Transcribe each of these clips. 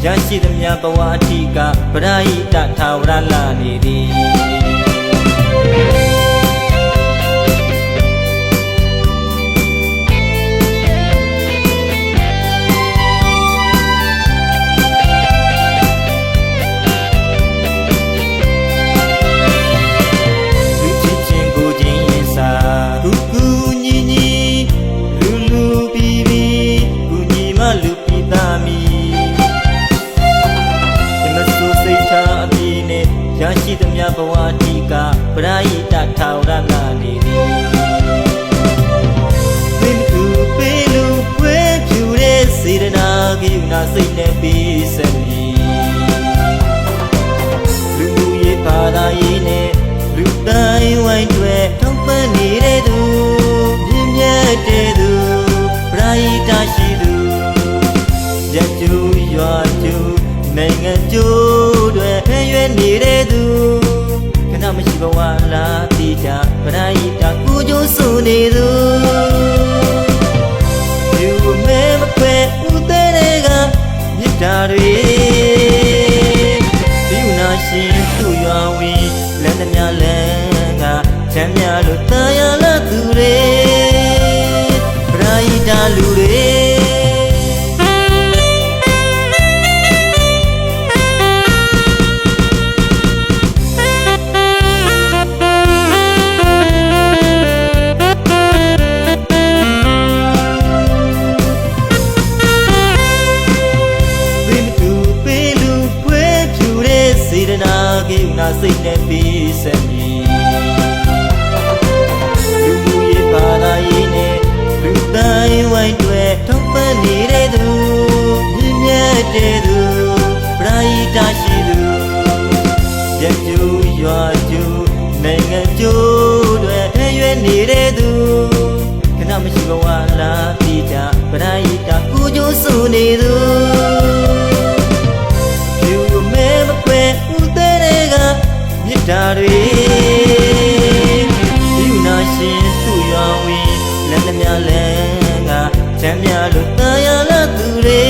ရရှိသမျှဘဝအထိကပရိဒတ်ထာဝရလာနေသည်ရရှိသမျှဘဝအထိကပရိဒတ်ထာဝရလာနေသည်သင်သူပေးလူဖွယ်ဖြူတဲ့စေတနာကရုဏာစိတ်နဲ့ပေးစမည်လူမှုရေးဘာသာရေးနဲ့လူတိုင်းဝိုင်းတွေထောက်ပံ့နေတဲ့သူမြင့်မြတ်တဲ့သူပရိဒတ်ရှိသူရကျူရွာကျူနိုင်ငံကျိုးတွေဖျက်နေတဲ့သူခဏမရှိဘဝလာတိတာပရိဒတ်ကိုကြိုးဆိုနေသူယူမဲမခွဲဦးတဲ့ကမြစ်တာတွေပြုနာရှင်သူ့ရွာဝင်လမ်းသမျှလမ်းကချမ်းမြလို့တာယာလာသူတွေပရိဒတ်လူတွေစေတနာကရုဏာစိတ်နဲ့ပေးစမည်လူမှုရေးဘာသာရေးနဲ့လူတိုင်းဝိုင်းတွေထောက်ပံ့နေတဲ့သူမြင့်မြတ်တဲ့သူပရိဒတ်ရှိသူရကျူရွာကျူနိုင်ငံကျိုးတွေဖျက်နေတဲ့သူခဏမရှိဘဝလာတိတာပရိဒတ်ကိုကြိုးဆိုနေသူမြစ်တာတွေပြုနာရှင်သူ့ရွာဝင်လမ်းသမျှလမ်းကချမ်းမြလို့တာယာလာသူတွေ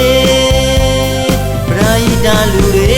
ပရိဒတ်လူတွေ